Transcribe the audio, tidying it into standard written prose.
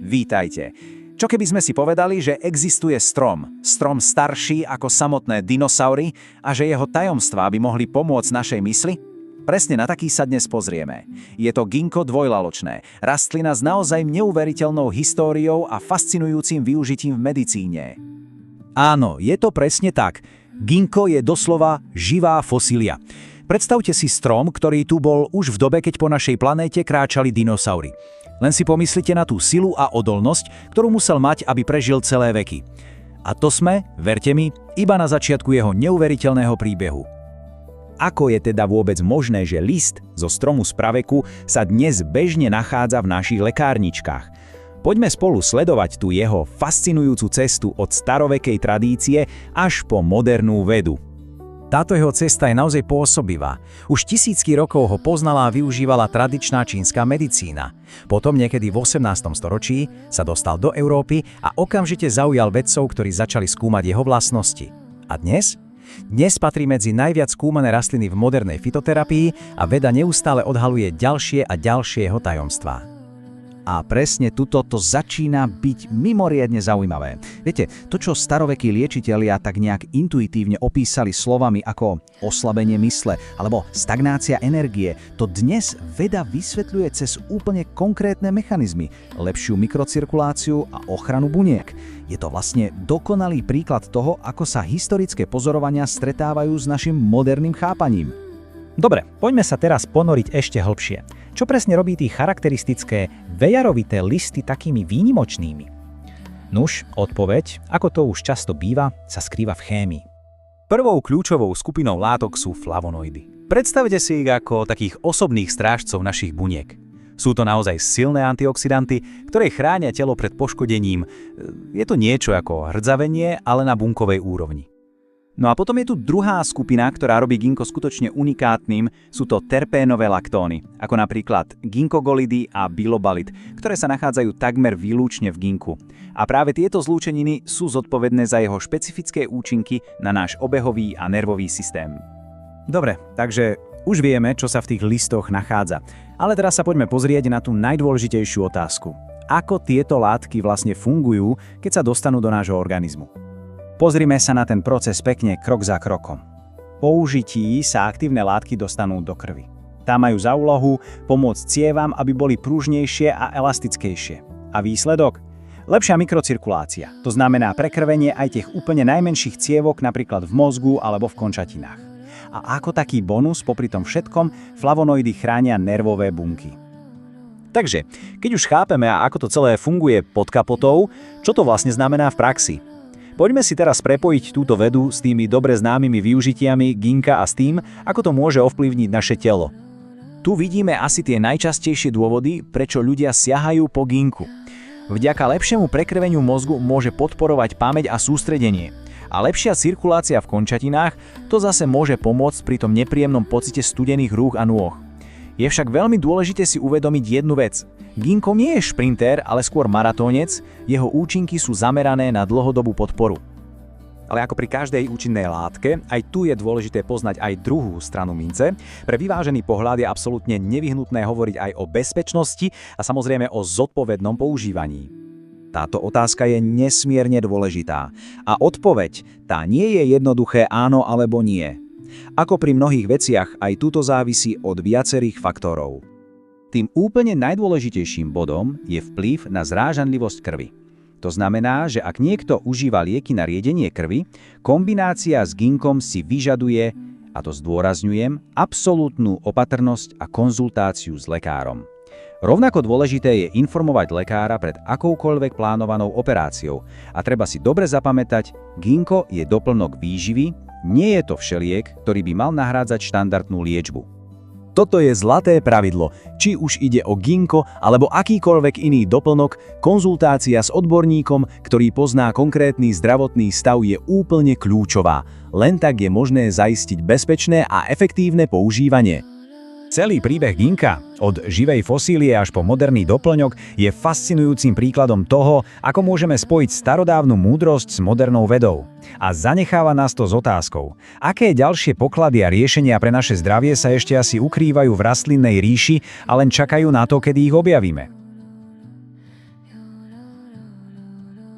Vítajte. Čo keby sme si povedali, že existuje strom starší ako samotné dinosaury a že jeho tajomstvá by mohli pomôcť našej mysli? Presne na taký sa dnes pozrieme. Je to ginkgo dvojlaločné, rastlina s naozaj neuveriteľnou históriou a fascinujúcim využitím v medicíne. Áno, je to presne tak. Ginkgo je doslova živá fosília. Predstavte si strom, ktorý tu bol už v dobe, keď po našej planéte kráčali dinosaury. Len si pomyslite na tú silu a odolnosť, ktorú musel mať, aby prežil celé veky. A to sme, verte mi, iba na začiatku jeho neuveriteľného príbehu. Ako je teda vôbec možné, že list zo stromu z praveku sa dnes bežne nachádza v našich lekárničkách? Poďme spolu sledovať tú jeho fascinujúcu cestu od starovekej tradície až po modernú vedu. Táto jeho cesta je naozaj pôsobivá. Už tisícky rokov ho poznala a využívala tradičná čínska medicína. Potom niekedy v 18. storočí sa dostal do Európy a okamžite zaujal vedcov, ktorí začali skúmať jeho vlastnosti. A dnes? Dnes patrí medzi najviac skúmané rastliny v modernej fytoterapii a veda neustále odhaluje ďalšie a ďalšie jeho tajomstvá. A presne tuto to začína byť mimoriadne zaujímavé. Viete, to, čo starovekí liečitelia tak nejak intuitívne opísali slovami ako oslabenie mysle alebo stagnácia energie, to dnes veda vysvetľuje cez úplne konkrétne mechanizmy, lepšiu mikrocirkuláciu a ochranu buniek. Je to vlastne dokonalý príklad toho, ako sa historické pozorovania stretávajú s našim moderným chápaním. Dobre, poďme sa teraz ponoriť ešte hlbšie. Čo presne robí tie charakteristické vejarovité listy takými výnimočnými? Nuž, odpoveď, ako to už často býva, sa skrýva v chémii. Prvou kľúčovou skupinou látok sú flavonoidy. Predstavte si ich ako takých osobných strážcov našich buniek. Sú to naozaj silné antioxidanty, ktoré chránia telo pred poškodením. Je to niečo ako hrdzavenie, ale na bunkovej úrovni. No a potom je tu druhá skupina, ktorá robí ginkgo skutočne unikátnym, sú to terpénové laktóny, ako napríklad ginkgogolidy a bilobalit, ktoré sa nachádzajú takmer výlučne v ginku. A práve tieto zlúčeniny sú zodpovedné za jeho špecifické účinky na náš obehový a nervový systém. Dobre, takže už vieme, čo sa v tých listoch nachádza. Ale teraz sa poďme pozrieť na tú najdôležitejšiu otázku. Ako tieto látky vlastne fungujú, keď sa dostanú do nášho organizmu? Pozrime sa na ten proces pekne krok za krokom. Po užití sa aktívne látky dostanú do krvi. Tá majú za úlohu pomôcť cievám, aby boli pružnejšie a elastickejšie. A výsledok? Lepšia mikrocirkulácia. To znamená prekrvenie aj tých úplne najmenších cievok, napríklad v mozgu alebo v končatinách. A ako taký bonus, popri tom všetkom, flavonoidy chránia nervové bunky. Takže, keď už chápeme, ako to celé funguje pod kapotou, čo to vlastne znamená v praxi? Poďme si teraz prepojiť túto vedu s tými dobre známymi využitiami ginkga a s tým, ako to môže ovplyvniť naše telo. Tu vidíme asi tie najčastejšie dôvody, prečo ľudia siahajú po ginku. Vďaka lepšiemu prekrveniu mozgu môže podporovať pamäť a sústredenie. A lepšia cirkulácia v končatinách to zase môže pomôcť pri tom nepríjemnom pocite studených rúk a nôh. Je však veľmi dôležité si uvedomiť jednu vec. Ginkgo nie je šprinter, ale skôr maratónec, jeho účinky sú zamerané na dlhodobú podporu. Ale ako pri každej účinnej látke, aj tu je dôležité poznať aj druhú stranu mince. Pre vyvážený pohľad je absolútne nevyhnutné hovoriť aj o bezpečnosti a samozrejme o zodpovednom používaní. Táto otázka je nesmierne dôležitá. A odpoveď, tá nie je jednoduché áno alebo nie. Ako pri mnohých veciach, aj tuto závisí od viacerých faktorov. Tým úplne najdôležitejším bodom je vplyv na zrážanlivosť krvi. To znamená, že ak niekto užíva lieky na riedenie krvi, kombinácia s ginkgom si vyžaduje, a to zdôrazňujem, absolútnu opatrnosť a konzultáciu s lekárom. Rovnako dôležité je informovať lekára pred akoukoľvek plánovanou operáciou a treba si dobre zapamätať, ginkgo je doplnok výživy, nie je to všeliek, ktorý by mal nahrádzať štandardnú liečbu. Toto je zlaté pravidlo, či už ide o ginkgo alebo akýkoľvek iný doplnok, konzultácia s odborníkom, ktorý pozná konkrétny zdravotný stav, je úplne kľúčová. Len tak je možné zaistiť bezpečné a efektívne používanie. Celý príbeh ginkga, od živej fosílie až po moderný doplňok, je fascinujúcim príkladom toho, ako môžeme spojiť starodávnu múdrosť s modernou vedou. A zanecháva nás to s otázkou, aké ďalšie poklady a riešenia pre naše zdravie sa ešte asi ukrývajú v rastlinnej ríši a len čakajú na to, kedy ich objavíme.